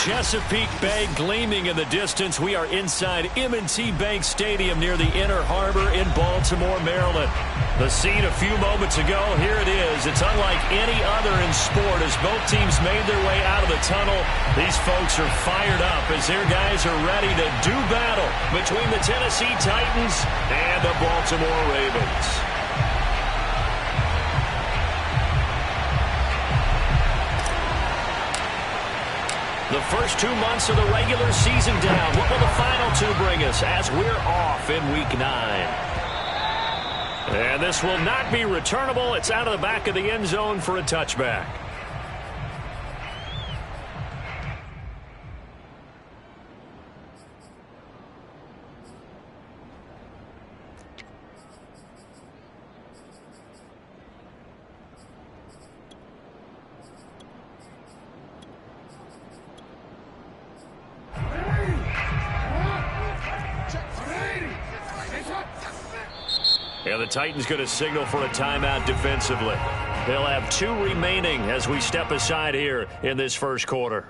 Chesapeake Bay gleaming in the distance. We are inside M&T Bank Stadium near the Inner Harbor in Baltimore, Maryland. The scene a few moments ago, here it is. It's unlike any other in sport as both teams made their way out of the tunnel. These folks are fired up as their guys are ready to do battle between the Tennessee Titans and the Baltimore Ravens. The first 2 months of the regular season down. What will the final two bring us as we're off in Week 9? And this will not be returnable. It's out of the back of the end zone for a touchback. And the Titans going to signal for a timeout defensively. They'll have 2 remaining as we step aside here in this first quarter.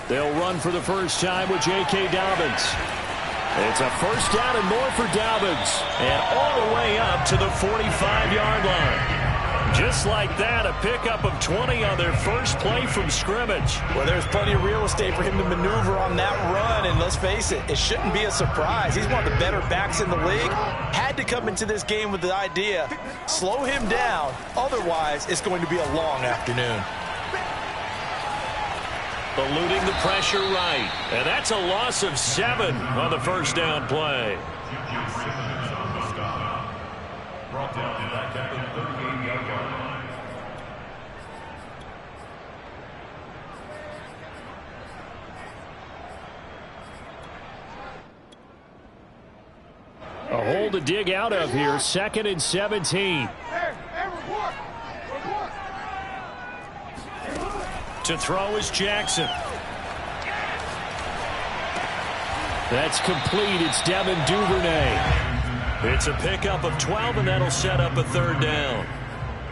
They'll run for the first time with J.K. Dobbins. It's a first down and more for Dobbins. And all the way up to the 45-yard line. Just like that, a pickup of 20 on their first play from scrimmage. Well, there's plenty of real estate for him to maneuver on that run. And let's face it, it shouldn't be a surprise. He's one of the better backs in the league. Had to come into this game with the idea, slow him down. Otherwise, it's going to be a long afternoon. Eluding the pressure right. And that's a loss of 7 on the first down play. A hole to dig out of here. 2nd and 17. To throw is Jackson. That's complete. It's Devin Duvernay. It's a pickup of 12, and that'll set up a 3rd down.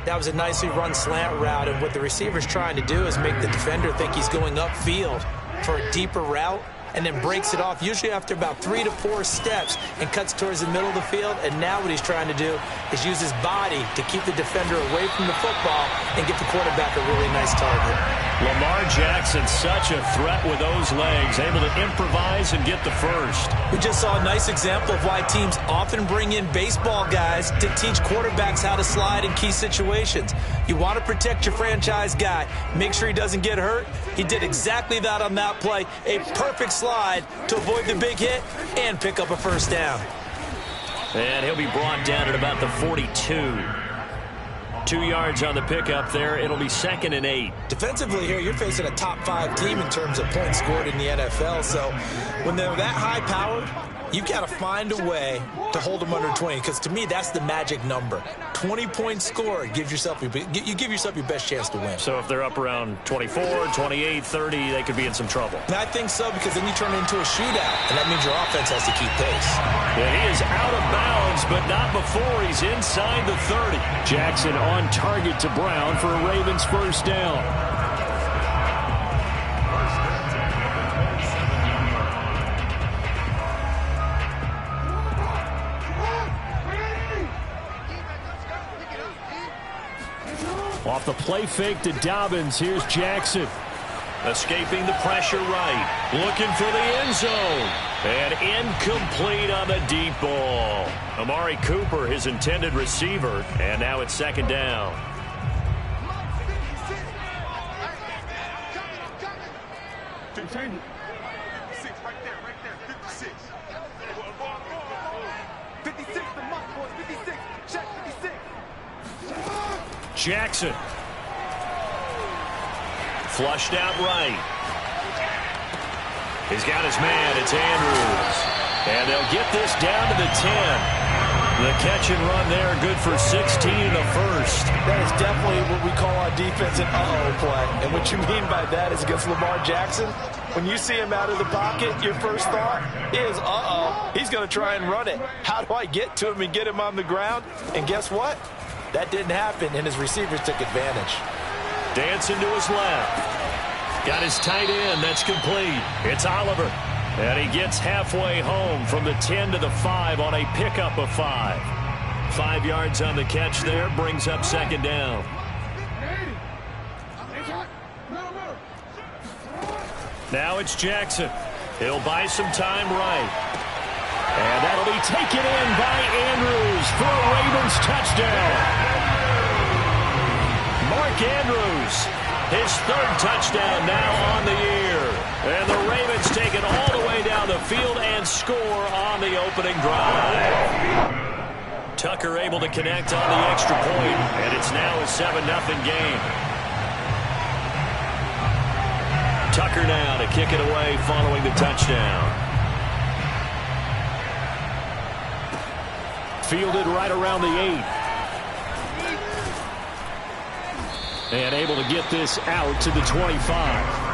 That was a nicely run slant route, and what the receiver's trying to do is make the defender think he's going upfield for a deeper route, and then breaks it off, usually after about 3 to 4 steps, and cuts towards the middle of the field. And now what he's trying to do is use his body to keep the defender away from the football and get the quarterback a really nice target. Lamar Jackson, such a threat with those legs, able to improvise and get the first. We just saw a nice example of why teams often bring in baseball guys to teach quarterbacks how to slide in key situations. You want to protect your franchise guy. Make sure he doesn't get hurt. He did exactly that on that play. A perfect slide to avoid the big hit and pick up a first down. And he'll be brought down at about the 42. 2 yards on the pickup there. It'll be 2nd and 8. Defensively here, you're facing a top 5 team in terms of points scored in the NFL. So when they're that high-powered, you've got to find a way to hold them under 20, because to me, that's the magic number. 20 points scored, you give yourself your best chance to win. So if they're up around 24, 28, 30, they could be in some trouble. And I think so, because then you turn it into a shootout, and that means your offense has to keep pace. And he is out of bounds, but not before he's inside the 30. Jackson on target to Brown for a Ravens first down. Off the play fake to Dobbins, here's Jackson. Escaping the pressure right. Looking for the end zone. And incomplete on the deep ball. Amari Cooper, his intended receiver. And now it's 2nd down. Jackson. Flushed out right. He's got his man. It's Andrews. And they'll get this down to the 10. The catch and run there, good for 16 in the first. That is definitely what we call our defense an uh-oh play. And what you mean by that is against Lamar Jackson, when you see him out of the pocket, your first thought is, uh-oh, he's going to try and run it. How do I get to him and get him on the ground? And guess what? That didn't happen, and his receivers took advantage. Dancing to his left. Got his tight end. That's complete. It's Oliver. And he gets halfway home from the 10 to the 5 on a pickup of 5. 5 yards on the catch there, brings up second down. Now it's Jackson. He'll buy some time right. And that'll be taken in by Andrews for a Ravens touchdown. Mark Andrews, his 3rd touchdown now on the year. And the Ravens take it all the way down the field and score on the opening drive. Tucker able to connect on the extra point, and it's now a 7-0 game. Tucker now to kick it away following the touchdown. Fielded right around the 8. And able to get this out to the 25.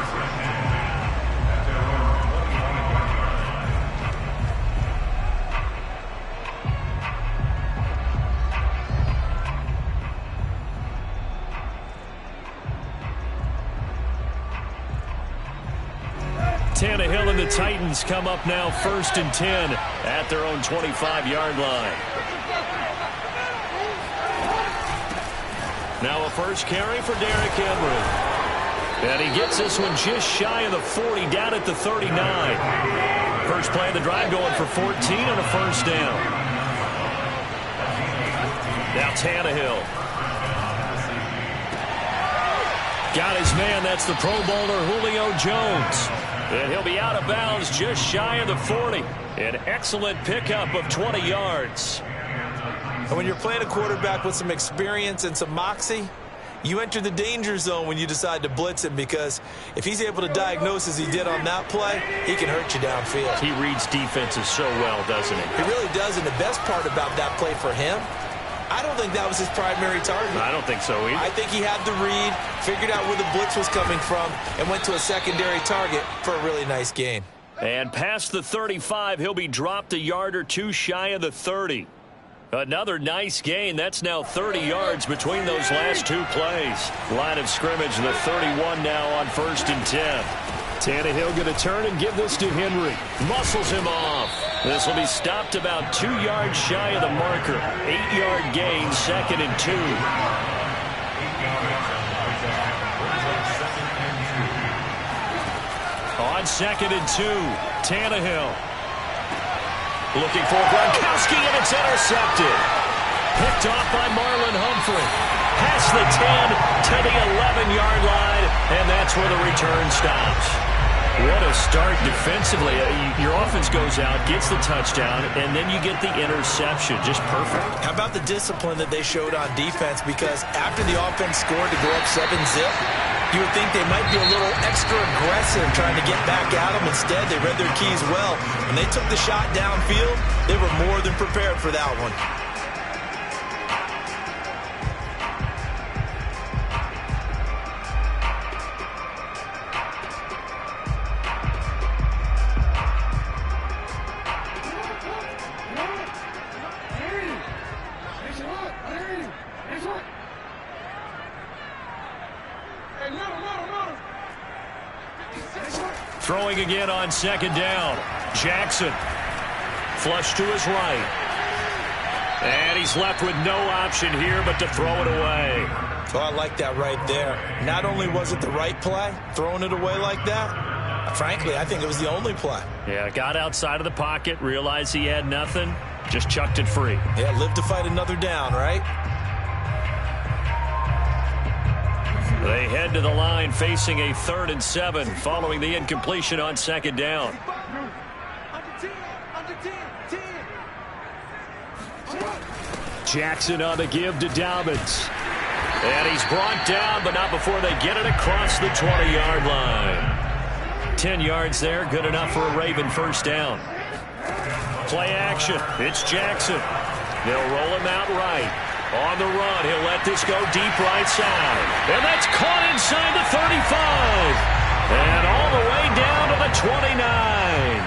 Tannehill and the Titans come up now 1st and 10 at their own 25-yard line. Now a first carry for Derrick Henry. And he gets this one just shy of the 40, down at the 39. First play of the drive going for 14 and a first down. Now Tannehill. Got his man, that's the Pro Bowler Julio Jones. And he'll be out of bounds just shy of the 40. An excellent pickup of 20 yards. And when you're playing a quarterback with some experience and some moxie, you enter the danger zone when you decide to blitz him, because if he's able to diagnose as he did on that play, he can hurt you downfield. He reads defenses so well, doesn't he? He really does, and the best part about that play for him, I don't think that was his primary target. I don't think so either. I think he had the read, figured out where the blitz was coming from, and went to a secondary target for a really nice gain. And past the 35, he'll be dropped a yard or two shy of the 30. Another nice gain. That's now 30 yards between those last 2 plays. Line of scrimmage, the 31 now on 1st and 10. Tannehill going to turn and give this to Henry. Muscles him off. This will be stopped about 2 yards shy of the marker. 8-yard gain, 2nd and 2. On 2nd and 2, Tannehill. Looking for Gronkowski, and it's intercepted. Picked off by Marlon Humphrey. Past the 10 to the 11-yard line, and that's where the return stops. What a start defensively. Your offense goes out, gets the touchdown, and then you get the interception. Just perfect. How about the discipline that they showed on defense? Because after the offense scored to go up 7-zip, you would think they might be a little extra aggressive trying to get back at them. Instead, they read their keys well. When they took the shot downfield, they were more than prepared for that one. Throwing again on 2nd down. Jackson. Flush to his right. And he's left with no option here but to throw it away. Oh, I like that right there. Not only was it the right play, throwing it away like that, frankly, I think it was the only play. Yeah, got outside of the pocket, realized he had nothing, just chucked it free. Yeah, live to fight another down, right? They head to the line facing a 3rd and 7 following the incompletion on 2nd down. Jackson on the give to Dobbins. And he's brought down, but not before they get it across the 20-yard line. 10 yards there, good enough for a Raven first down. Play action. It's Jackson. They'll roll him out right. On the run, he'll let this go deep right side. And that's caught inside the 35. And all the way down to the 29.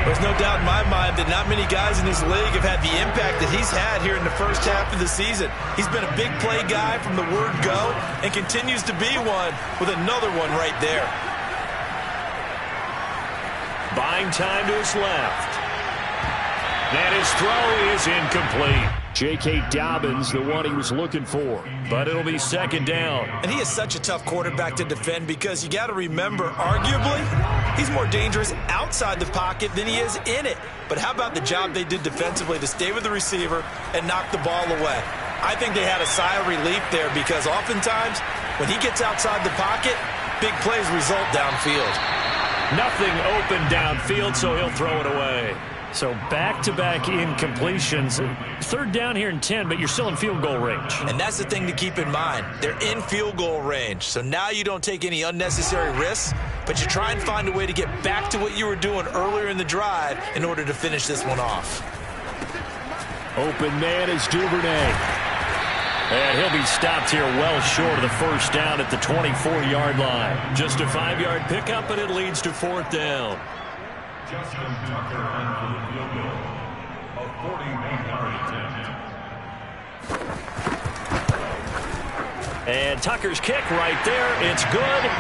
There's no doubt in my mind that not many guys in this league have had the impact that he's had here in the first half of the season. He's been a big play guy from the word go and continues to be one with another one right there. Buying time to his left. And his throw is incomplete. J.K. Dobbins, the one he was looking for. But it'll be second down. And he is such a tough quarterback to defend because you got to remember, arguably, he's more dangerous outside the pocket than he is in it. But how about the job they did defensively to stay with the receiver and knock the ball away? I think they had a sigh of relief there because oftentimes when he gets outside the pocket, big plays result downfield. Nothing open downfield, so he'll throw it away. So back-to-back incompletions. Third down here in 10, but you're still in field goal range. And that's the thing to keep in mind. They're in field goal range. So now you don't take any unnecessary risks, but you try and find a way to get back to what you were doing earlier in the drive in order to finish this one off. Open man is Duvernay. And he'll be stopped here well short of the first down at the 24-yard line. Just a 5-yard pickup, and it leads to fourth down. Justin Tucker on for the field goal. A 41-yard attempt. And Tucker's kick right there. It's good.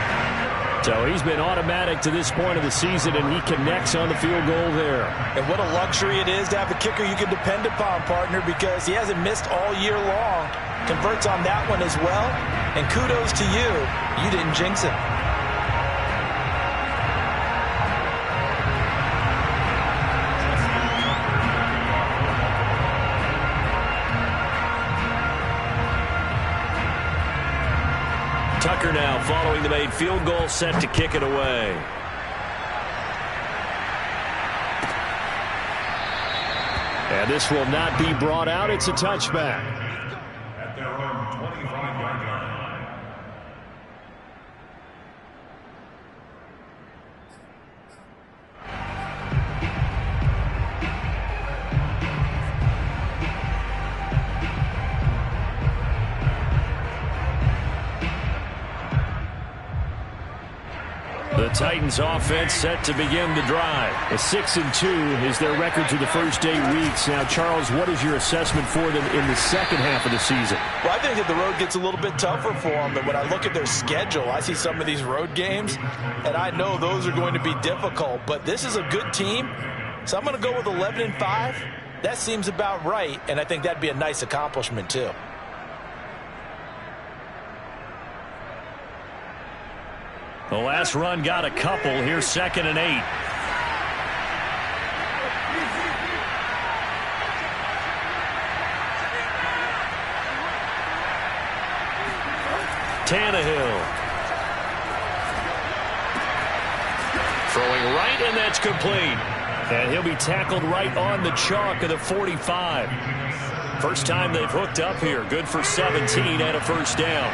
So he's been automatic to this point of the season, and he connects on the field goal there. And what a luxury it is to have a kicker you can depend upon, partner, because he hasn't missed all year long. Converts on that one as well. And kudos to you. You didn't jinx him. Tucker now following the made field goal, set to kick it away. And this will not be brought out. It's a touchback. At their own 25-yard line. The Titans offense set to begin the drive. A 6-2 is their record through the first 8 weeks. Now, Charles, what is your assessment for them in the second half of the season? Well, I think that the road gets a little bit tougher for them. And when I look at their schedule, I see some of these road games, and I know those are going to be difficult. But this is a good team, so I'm going to go with 11-5. That seems about right, and I think that'd be a nice accomplishment, too. The last run got a couple. Here's 2nd and 8. Tannehill. Throwing right, and that's complete. And he'll be tackled right on the chalk of the 45. First time they've hooked up here. Good for 17 and a first down.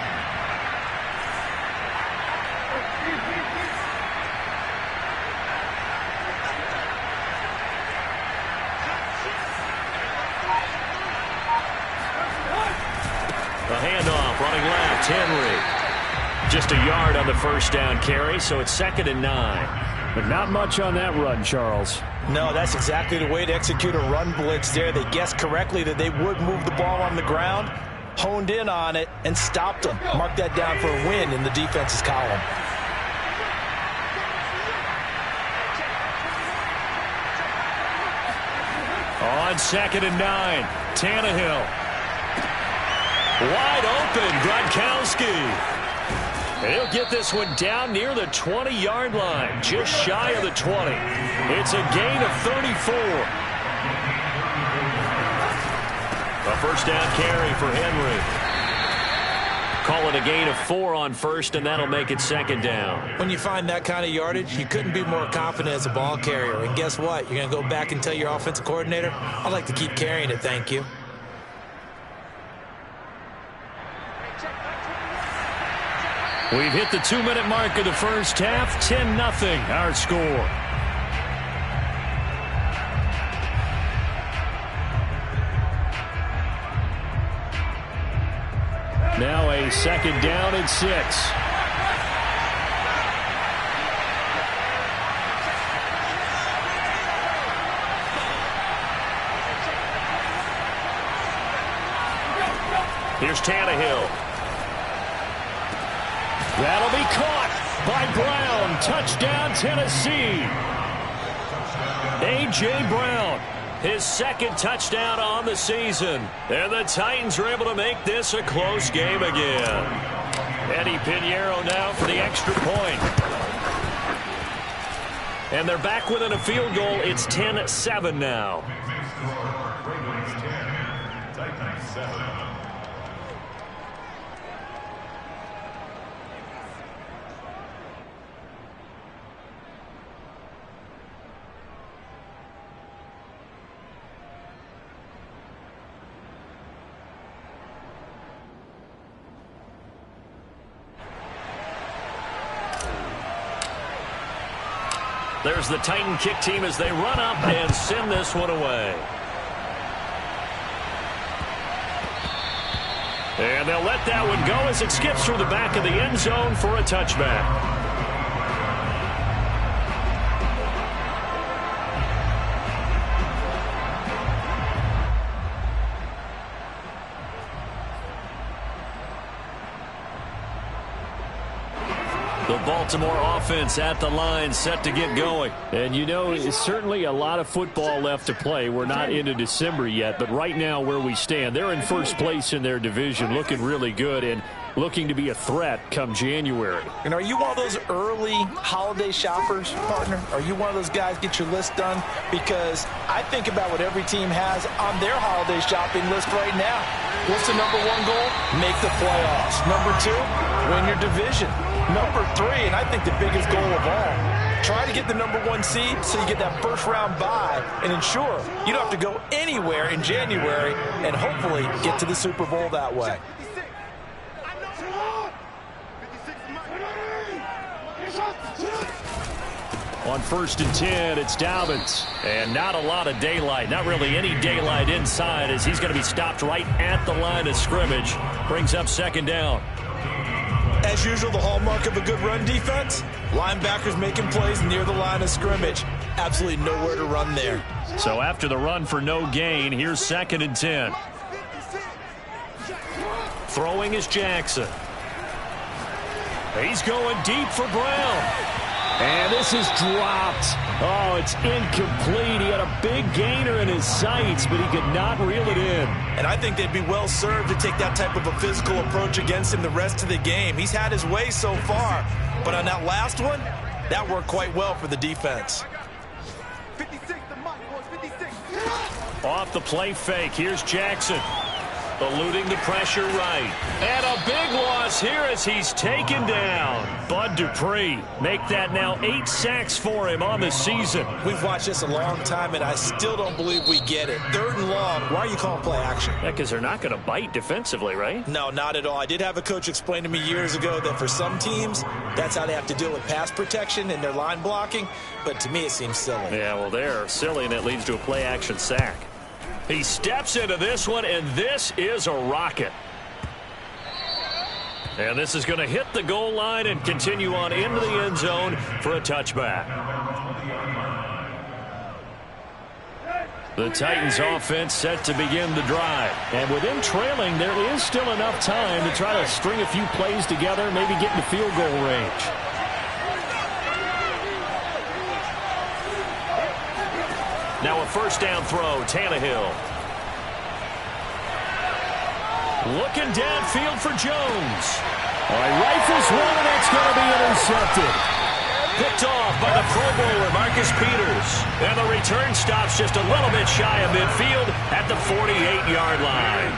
Henry. Just a yard on the first down carry, so it's 2nd and 9. But not much on that run, Charles. No, that's exactly the way to execute a run blitz there. They guessed correctly that they would move the ball on the ground, honed in on it, and stopped them. Mark that down for a win in the defense's column. On 2nd and 9, Tannehill. Wide open, Gronkowski. He'll get this one down near the 20-yard line, just shy of the 20. It's a gain of 34. A first down carry for Henry. Call it a gain of 4 on first, and that'll make it 2nd down. When you find that kind of yardage, you couldn't be more confident as a ball carrier. And guess what? You're going to go back and tell your offensive coordinator, I'd like to keep carrying it, thank you. We've hit the 2-minute mark of the first half. 10-0 our score. Now a 2nd down and 6. Here's Tannehill. That'll be caught by Brown. Touchdown, Tennessee. A.J. Brown, his 2nd touchdown on the season. And the Titans are able to make this a close game again. Eddie Pinheiro now for the extra point. And they're back within a field goal. It's 10-7 now. Ravens 10, Titans 7. There's the Titan kick team as they run up and send this one away. And they'll let that one go as it skips through the back of the end zone for a touchback. The Baltimore offense at the line set to get going. And you know, it's certainly a lot of football left to play. We're not into December yet, but right now where we stand, they're in first place in their division, looking really good and looking to be a threat come January. And are you one of those early holiday shoppers, partner? Are you one of those guys get your list done? Because I think about what every team has on their holiday shopping list right now. What's the number 1 goal? Make the playoffs. Number 2, win your division. Number 3, and I think the biggest goal of all, try to get the number 1 seed so you get that first round bye and ensure you don't have to go anywhere in January and hopefully get to the Super Bowl that way. On 1st and 10, it's Dobbins. And not a lot of daylight, not really any daylight inside as he's going to be stopped right at the line of scrimmage. Brings up 2nd down. As usual, the hallmark of a good run defense, linebackers making plays near the line of scrimmage. Absolutely nowhere to run there. So after the run for no gain, here's 2nd and 10. Throwing is Jackson. He's going deep for Brown. And this is dropped. Oh, it's incomplete. He had a big gainer in his sights, but he could not reel it in. And I think they'd be well served to take that type of a physical approach against him the rest of the game. He's had his way so far, but on that last one, that worked quite well for the defense. 56, the mic was 56. Off the play fake, here's Jackson. Eluding the pressure right. And a big loss here as he's taken down. Bud Dupree make that now 8 sacks for him on the season. We've watched this a long time, and I still don't believe we get it. 3rd and long. Why are you calling play action? Yeah, because they're not going to bite defensively, right? No, not at all. I did have a coach explain to me years ago that for some teams, that's how they have to deal with pass protection and their line blocking. But to me, it seems silly. Yeah, well, they're silly, and it leads to a play action sack. He steps into this one, and this is a rocket. And this is going to hit the goal line and continue on into the end zone for a touchback. The Titans offense set to begin the drive. And with him trailing, there is still enough time to try to string a few plays together, maybe get into field goal range. Now a 1st down throw, Tannehill. Looking downfield for Jones. Rifles one, and it's going to be intercepted. Picked off by the Pro Bowler, Marcus Peters. And the return stops just a little bit shy of midfield at the 48-yard line.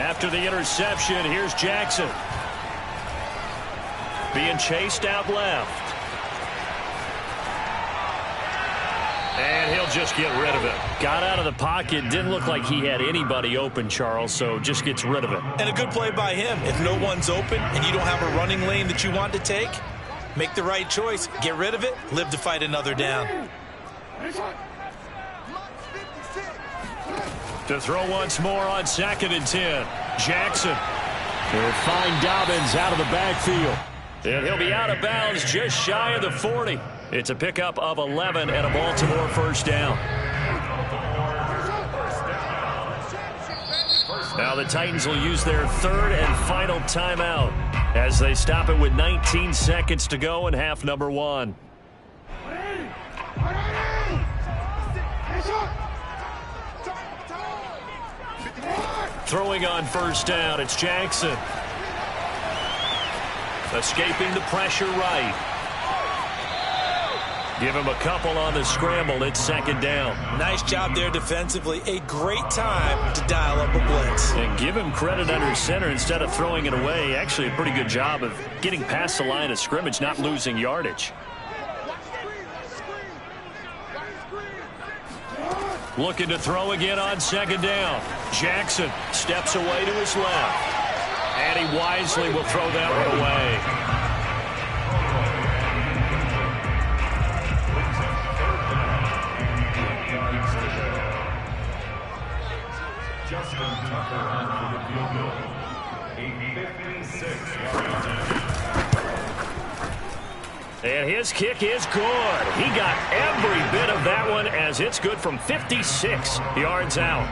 After the interception, here's Jackson. Being chased out left. And he'll just get rid of it. Got out of the pocket. Didn't look like he had anybody open, Charles, so just gets rid of it. And a good play by him. If no one's open and you don't have a running lane that you want to take, make the right choice. Get rid of it. Live to fight another down. To throw once more on 2nd and 10. Jackson. He'll find Dobbins out of the backfield. And he'll be out of bounds just shy of the 40. It's a pickup of 11 and a Baltimore first down. Now the Titans will use their 3rd and final timeout as they stop it with 19 seconds to go in half number 1. Throwing on first down, it's Jackson. Escaping the pressure right. Give him a couple on the scramble. It's 2nd down. Nice job there defensively. A great time to dial up a blitz. And give him credit under center instead of throwing it away. Actually a pretty good job of getting past the line of scrimmage, not losing yardage. Looking to throw again on 2nd down. Jackson steps away to his left. And he wisely will throw that one away. Justin Tucker on for the field goal. A 56-yard. And his kick is good. He got every bit of that one as it's good from 56 yards out.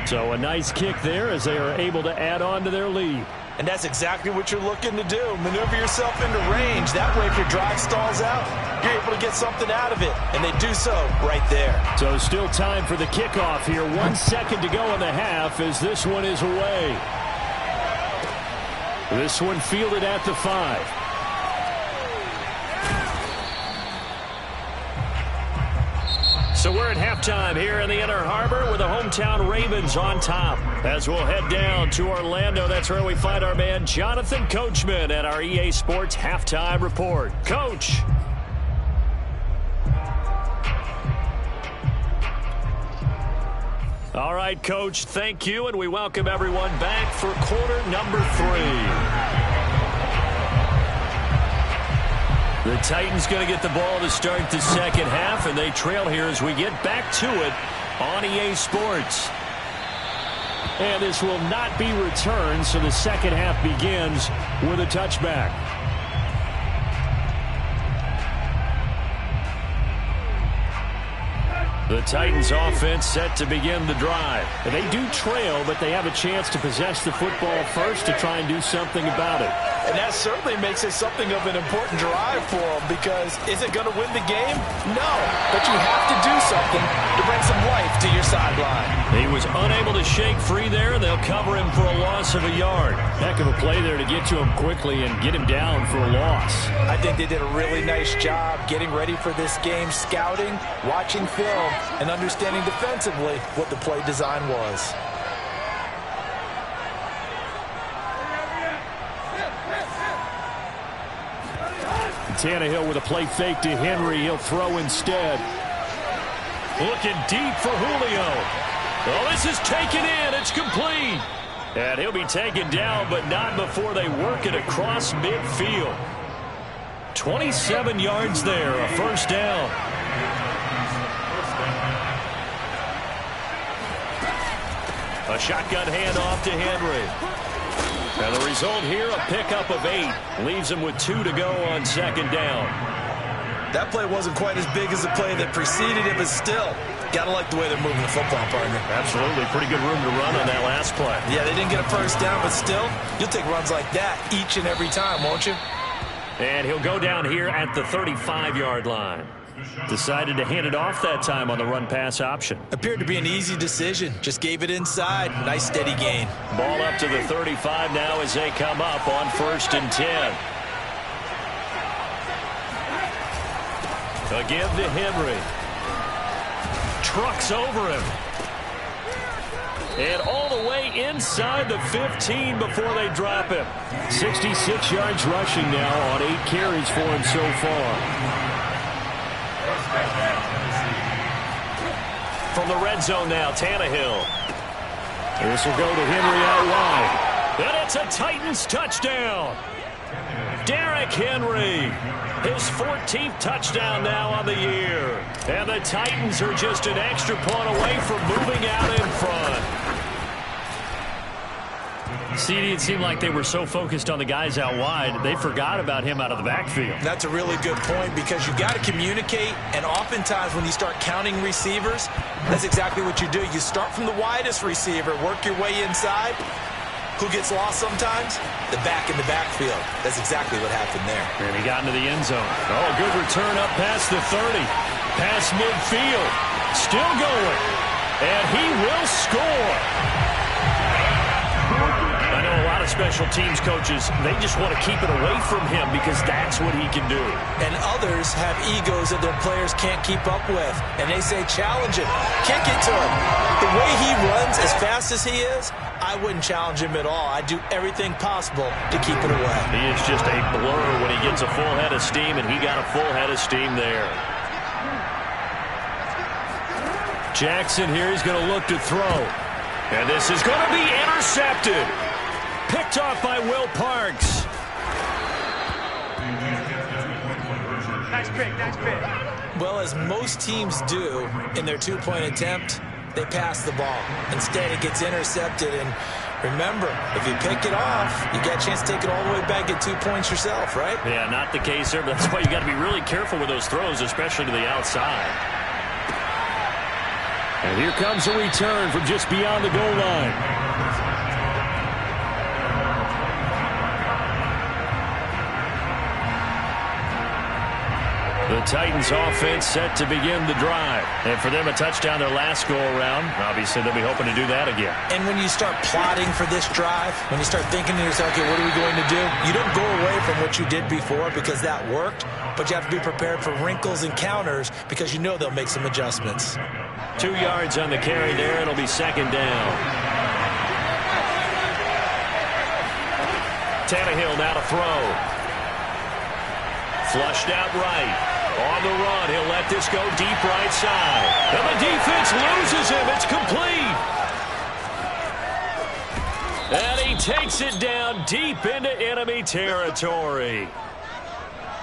So a nice kick there as they are able to add on to their lead. And that's exactly what you're looking to do. Maneuver yourself into range. That way if your drive stalls out, you're able to get something out of it. And they do so right there. So still time for the kickoff here. 1 second to go in the half as this one is away. This one fielded at the 5. So we're at halftime here in the Inner Harbor with the hometown Ravens on top. As we'll head down to Orlando, that's where we find our man Jonathan Coachman at our EA Sports Halftime Report. Coach. All right, Coach, thank you, and we welcome everyone back for quarter number 3. The Titans going to get the ball to start the second half, and they trail here as we get back to it on EA Sports. And this will not be returned, so the second half begins with a touchback. The Titans offense set to begin the drive. They do trail, but they have a chance to possess the football first to try and do something about it. And that certainly makes it something of an important drive for them, because is it going to win the game? No, but you have to do something to bring some life to your sideline. He was unable to shake free there, and they'll cover him for a loss of a yard. Heck of a play there to get to him quickly and get him down for a loss. I think they did a really nice job getting ready for this game, scouting, watching film, and understanding defensively what the play design was. Tannehill with a play fake to Henry. He'll throw instead. Looking deep for Julio. Oh, this is taken in. It's complete. And he'll be taken down, but not before they work it across midfield. 27 yards there, a first down. A shotgun handoff to Henry. And the result here, a pickup of 8. Leaves him with 2 to go on second down. That play wasn't quite as big as the play that preceded it, but still, got to like the way they're moving the football, partner. Absolutely. Pretty good room to run on that last play. Yeah, they didn't get a first down, but still, you'll take runs like that each and every time, won't you? And he'll go down here at the 35-yard line. Decided to hand it off that time on the run-pass option. Appeared to be an easy decision. Just gave it inside. Nice steady gain. Ball up to the 35 now as they come up on 1st and 10. A give to Henry. Trucks over him. And all the way inside the 15 before they drop him. 66 yards rushing now on 8 carries for him so far. From the red zone now, Tannehill. This will go to Henry out wide. And it's a Titans touchdown. Derrick Henry, his 14th touchdown now on the year. And the Titans are just an extra point away from moving out in front. CD, it seemed like they were so focused on the guys out wide, they forgot about him out of the backfield. That's a really good point because you got to communicate, and oftentimes when you start counting receivers, that's exactly what you do. You start from the widest receiver, work your way inside. Who gets lost sometimes? The back in the backfield. That's exactly what happened there. And he got into the end zone. Oh, good return up past the 30. Past midfield. Still going. And he will score. I know a lot of special teams coaches, they just want to keep it away from him because that's what he can do. And others have egos that their players can't keep up with. And they say, challenge him. Kick it to him. The way he runs as fast as he is, I wouldn't challenge him at all. I'd do everything possible to keep it away. He is just a blur when he gets a full head of steam, and he got a full head of steam there. Jackson here, he's going to look to throw. And this is going to be intercepted. Picked off by Will Parks. Nice pick. Well, as most teams do in their two-point attempt, they pass the ball. Instead, it gets intercepted. And remember, if you pick it off, you get a chance to take it all the way back, get 2 points yourself, right? Yeah, not the case there, but that's why you got to be really careful with those throws, especially to the outside. And here comes a return from just beyond the goal line. The Titans offense set to begin the drive. And for them, a touchdown their last go-around. Obviously, they'll be hoping to do that again. And when you start plotting for this drive, when you start thinking to yourself, okay, what are we going to do? You don't go away from what you did before because that worked, but you have to be prepared for wrinkles and counters because you know they'll make some adjustments. 2 yards on the carry there. It'll be second down. Tannehill now to throw. Flushed out right. On the run, he'll let this go deep right side. And the defense loses him. It's complete. And he takes it down deep into enemy territory.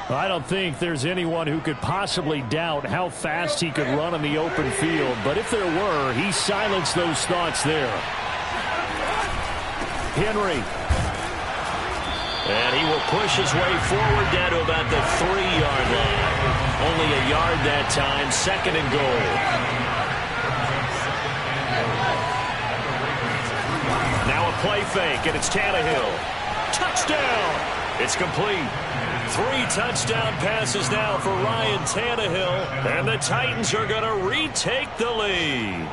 I don't think there's anyone who could possibly doubt how fast he could run in the open field. But if there were, he silenced those thoughts there. Henry. And he will push his way forward down to about the 3-yard line. Only a yard that time, second and goal. Now a play fake, and it's Tannehill. Touchdown! It's complete. 3 touchdown passes now for Ryan Tannehill, and the Titans are going to retake the lead.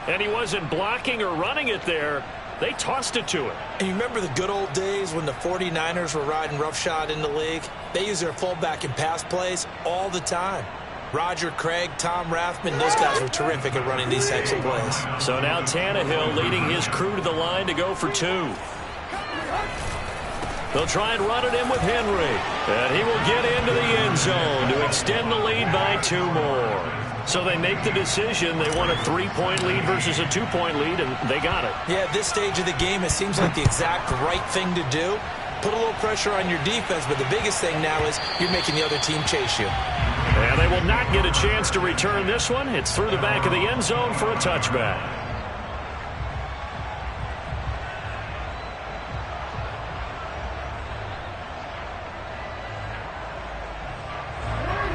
And he wasn't blocking or running it there. They tossed it to him. And you remember the good old days when the 49ers were riding roughshod in the league? They used their fullback in pass plays all the time. Roger Craig, Tom Rathman, those guys were terrific at running these types of plays. So now Tannehill leading his crew to the line to go for 2. They'll try and run it in with Henry. And he will get into the end zone to extend the lead by 2 more. So they make the decision. They want a 3-point lead versus a 2-point lead, and they got it. Yeah, at this stage of the game, it seems like the exact right thing to do. Put a little pressure on your defense, but the biggest thing now is you're making the other team chase you. And they will not get a chance to return this one. It's through the back of the end zone for a touchback.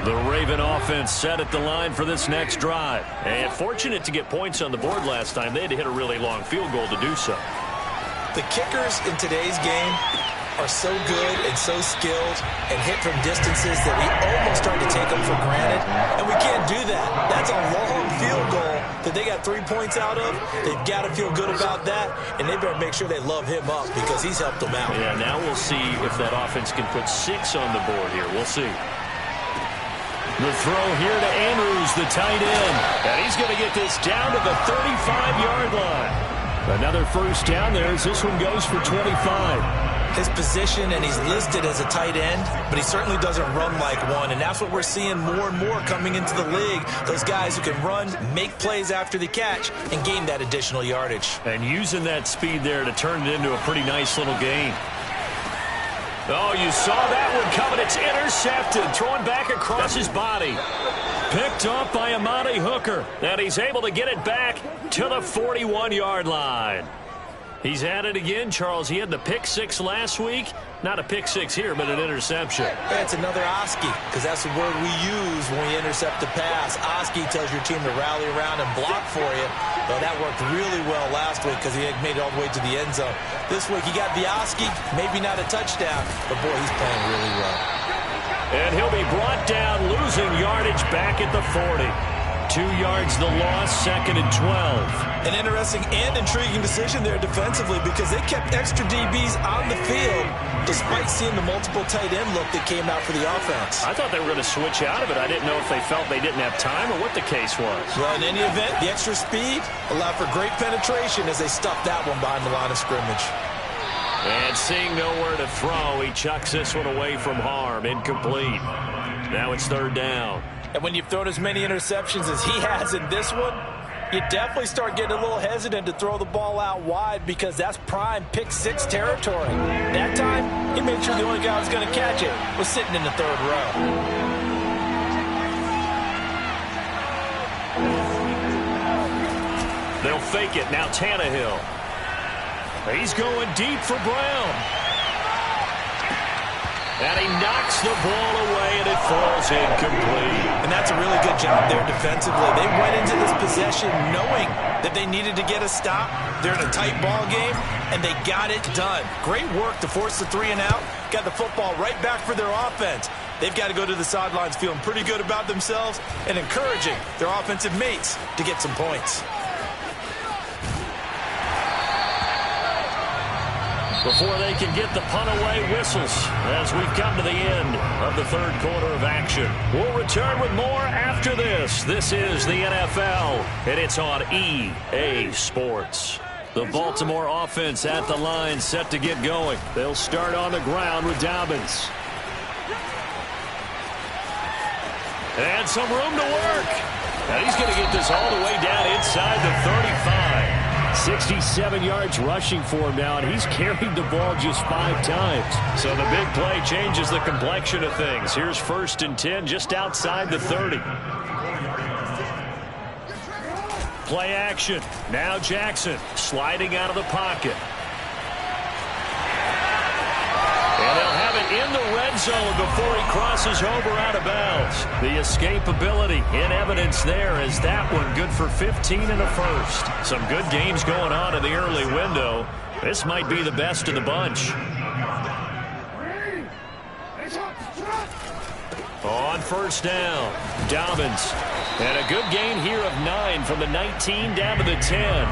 The Raven offense set at the line for this next drive. And fortunate to get points on the board last time. They had to hit a really long field goal to do so. The kickers in today's game are so good and so skilled and hit from distances that we almost start to take them for granted. And we can't do that. That's a long field goal that they got 3 points out of. They've got to feel good about that. And they better make sure they love him up because he's helped them out. Yeah, now we'll see if that offense can put 6 on the board here. We'll see. The throw here to Andrews, the tight end. And he's going to get this down to the 35-yard line. Another first down there as this one goes for 25. His position, and he's listed as a tight end, but he certainly doesn't run like one. And that's what we're seeing more and more coming into the league. Those guys who can run, make plays after the catch, and gain that additional yardage. And using that speed there to turn it into a pretty nice little gain. Oh, you saw that one coming. It's intercepted. Throwing back across his body. Picked up by Amani Hooker. And he's able to get it back to the 41-yard line. He's at it again, Charles. He had the pick six last week. Not a pick six here, but an interception. Yeah, it's another Oski, because that's the word we use when we intercept the pass. Oski tells your team to rally around and block for you. Well, that worked really well last week because he had made it all the way to the end zone. This week he got the Oski, maybe not a touchdown, but boy, he's playing really well. And he'll be brought down, losing yardage back at the 40. 2 yards the loss, 2nd and 12. An interesting and intriguing decision there defensively because they kept extra DBs on the field despite seeing the multiple tight end look that came out for the offense. I thought they were going to switch out of it. I didn't know if they felt they didn't have time or what the case was. Well, in any event, the extra speed allowed for great penetration as they stuffed that one behind the line of scrimmage. And seeing nowhere to throw, he chucks this one away from harm. Incomplete. Now it's 3rd down. And when you've thrown as many interceptions as he has in this one, you definitely start getting a little hesitant to throw the ball out wide because that's prime pick six territory. That time, he made sure the only guy who was going to catch it was sitting in the 3rd row. They'll fake it. Now Tannehill. He's going deep for Brown. And he knocks the ball away, and it falls incomplete. And that's a really good job there defensively. They went into this possession knowing that they needed to get a stop. They're in a tight ball game, and they got it done. Great work to force the 3 and out. Got the football right back for their offense. They've got to go to the sidelines feeling pretty good about themselves and encouraging their offensive mates to get some points. Before they can get the punt away, whistles as we've come to the end of the 3rd quarter of action. We'll return with more after this. This is the NFL, and it's on EA Sports. The Baltimore offense at the line, set to get going. They'll start on the ground with Dobbins. And some room to work. And he's going to get this all the way down inside the 35. 67 yards rushing for him now, and he's carried the ball just 5 times. So the big play changes the complexion of things. Here's 1st and 10 just outside the 30. Play action. Now Jackson sliding out of the pocket. And they'll have it in the red zone before he crosses over out of bounds. The escapability in evidence there is that one good for 15 and a first. Some good games going on in the early window. This might be the best of the bunch. On 1st down, Dobbins. And a good gain here of 9 from the 19 down to the 10.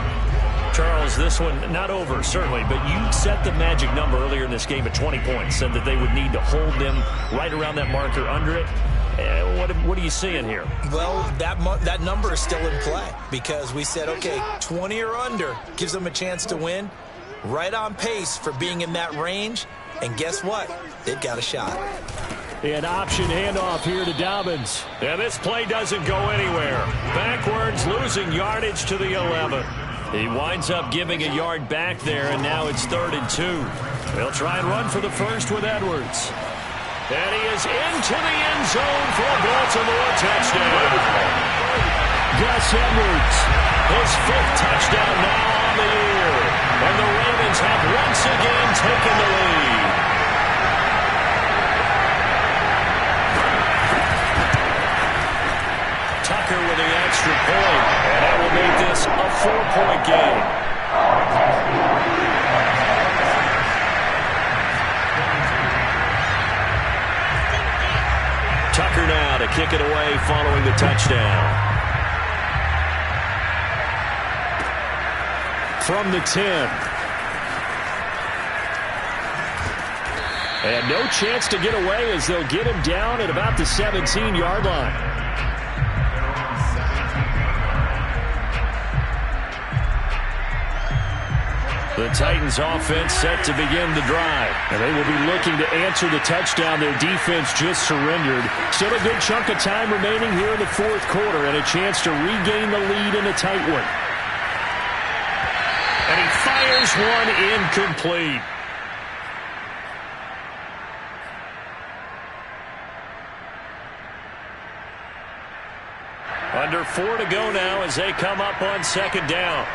Charles, this one not over, certainly, but you set the magic number earlier in this game at 20 points, said that they would need to hold them right around that marker under it. What are you seeing here? Well, that number is still in play because we said, okay, 20 or under gives them a chance to win. Right on pace for being in that range, and guess what? They've got a shot. An option handoff here to Dobbins. And this play doesn't go anywhere. Backwards, losing yardage to the 11. He winds up giving a yard back there, and now it's 3rd and 2. They'll try and run for the first with Edwards. And he is into the end zone for a Baltimore touchdown. Gus Edwards, his 5th touchdown now on the year. And the Ravens have once again taken the lead. Tucker with the extra point, and that will make this a 4-point game. Tucker now to kick it away following the touchdown. From the 10. And no chance to get away as they'll get him down at about the 17-yard line. The Titans offense set to begin the drive. And they will be looking to answer the touchdown their defense just surrendered. Still a good chunk of time remaining here in the 4th quarter and a chance to regain the lead in a tight one. And he fires one incomplete. Under 4 to go now as they come up on second down.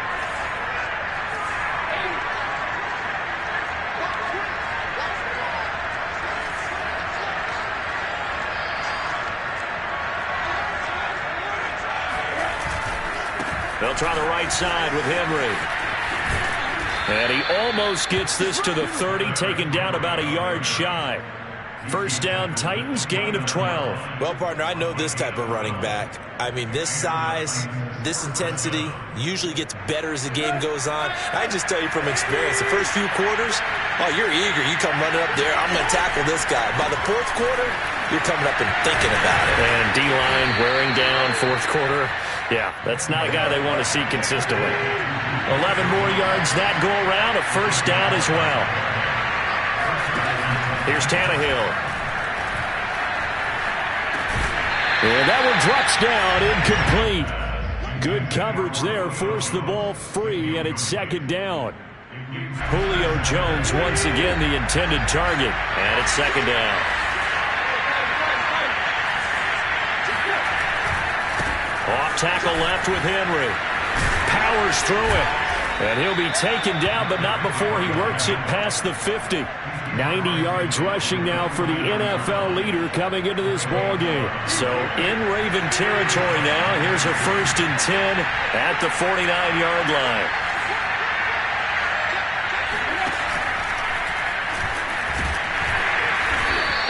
They'll try the right side with Henry. And he almost gets this to the 30, taken down about a yard shy. First down, Titans, gain of 12. Well, partner, I know this type of running back. I mean, this size, this intensity usually gets better as the game goes on. I just tell you from experience, the first few quarters, oh, you're eager. You come running up there, I'm going to tackle this guy. By the fourth quarter, you're coming up and thinking about it. And D-line wearing down fourth quarter. Yeah, that's not a guy they want to see consistently. 11 more yards that go around, a first down as well. Here's Tannehill. And that one drops down, incomplete. Good coverage there, forced the ball free, and it's second down. Julio Jones once again the intended target, and it's second down. Off tackle left with Henry. Powers through it. And he'll be taken down, but not before he works it past the 50. 90 yards rushing now for the NFL leader coming into this ball game. So in Raven territory now. Here's a 1st and 10 at the 49-yard line.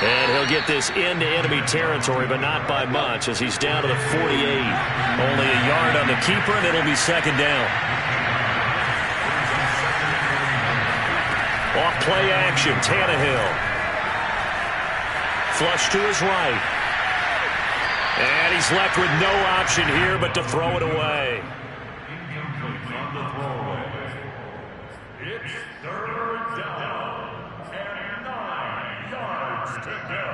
And he'll get this into enemy territory, but not by much as he's down to the 48. Only a yard on the keeper, and it'll be second down. Off play action, Tannehill. Flush to his right. And he's left with no option here but to throw it away. Incomplete on the throwaway. It's third down and 9 yards to go.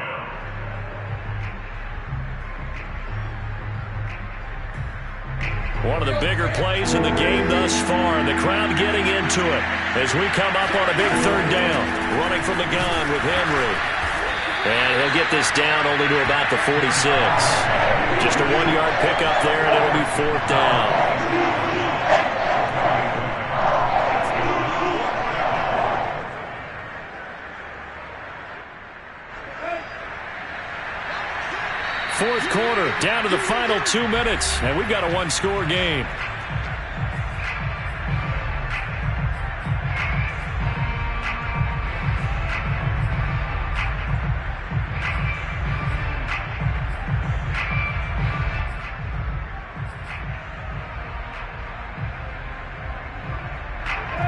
One of the bigger plays in the game thus far, and the crowd getting into it as we come up on a big third down. Running from the gun with Henry. And he'll get this down only to about the 46. Just a 1-yard pickup there, and it'll be fourth down. Fourth quarter, down to the final 2 minutes, and we've got a one-score game.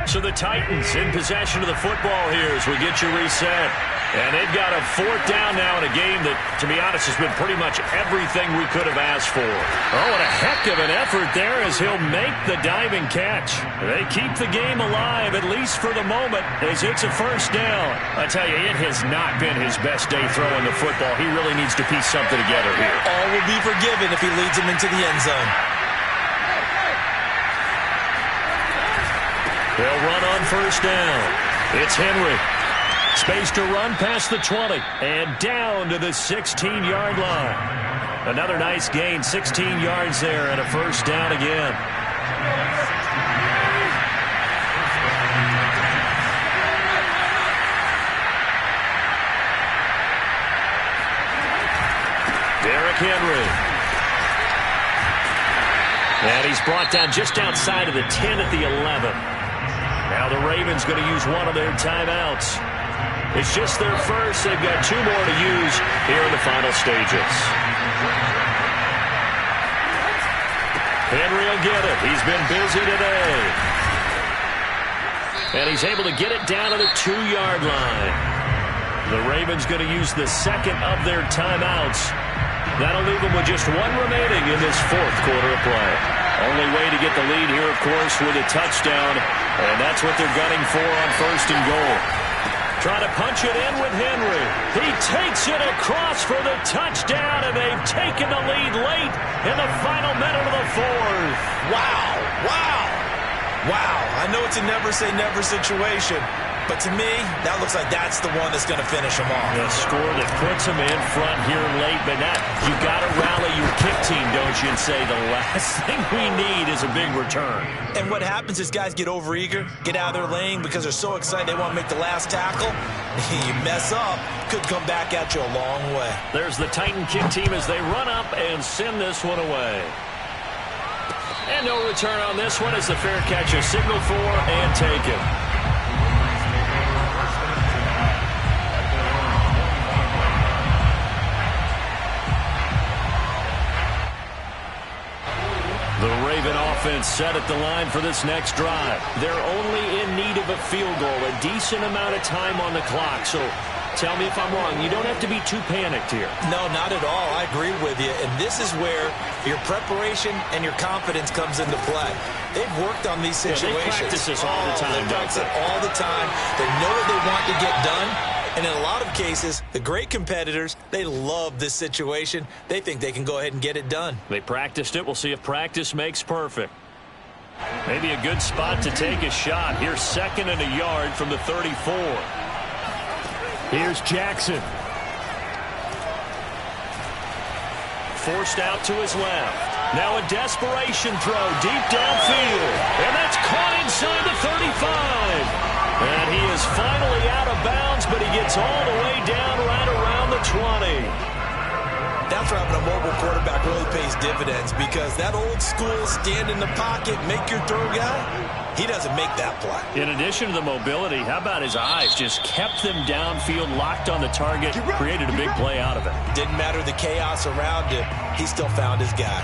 So the Titans in possession of the football here as we get you reset. And they've got a fourth down now in a game that, to be honest, has been pretty much everything we could have asked for. Oh, and a heck of an effort there as he'll make the diving catch. They keep the game alive, at least for the moment, as it's a first down. I tell you, it has not been his best day throwing the football. He really needs to piece something together here. All will be forgiven if he leads them into the end zone. They'll run on first down. It's Henry. Space to run past the 20 and down to the 16-yard line. Another nice gain, 16 yards there and a first down again. Derrick Henry. And he's brought down just outside of the 10 at the 11. Now the Ravens going to use one of their timeouts. It's just their first. They've got 2 more to use here in the final stages. Henry will get it. He's been busy today. And he's able to get it down to the 2-yard line. The Ravens going to use the second of their timeouts. That'll leave them with just 1 remaining in this fourth quarter of play. Only way to get the lead here, of course, with a touchdown. And that's what they're gunning for on first and goal. Trying to punch it in with Henry. He takes it across for the touchdown, and they've taken the lead late in the final minute of the fourth. Wow, wow, wow. I know it's a never-say-never situation, But to me, that looks like that's the one that's going to finish him off. A score that puts him in front here late, but now you got to rally your kick team, don't you, and say the last thing we need is a big return. And what happens is guys get overeager, get out of their lane because they're so excited they want to make the last tackle. You mess up, could come back at you a long way. There's the Titan kick team as they run up and send this one away. And no return on this one as the fair catch is signaled for and taken. The Raven offense set at the line for this next drive. They're only in need of a field goal, a decent amount of time on the clock. So tell me if I'm wrong. You don't have to be too panicked here. No, not at all. I agree with you. And this is where your preparation and your confidence comes into play. They've worked on these situations. Yeah, they practice this all the time. They practice it all the time. They know what they want to get done. And in a lot of cases, the great competitors, they love this situation. They think they can go ahead and get it done. They practiced it. We'll see if practice makes perfect. Maybe a good spot to take a shot. Here's 2nd and a yard from the 34. Here's Jackson. Forced out to his left. Now a desperation throw deep downfield. And that's caught inside the 35. And he is finally out of bounds, but he gets all the way down right around the 20. That's where having a mobile quarterback really pays dividends, because that old school stand in the pocket, make your throw guy, he doesn't make that play. In addition to the mobility, how about his eyes? Just kept them downfield, locked on the target, created a big play out of it. Didn't matter the chaos around him. He still found his guy.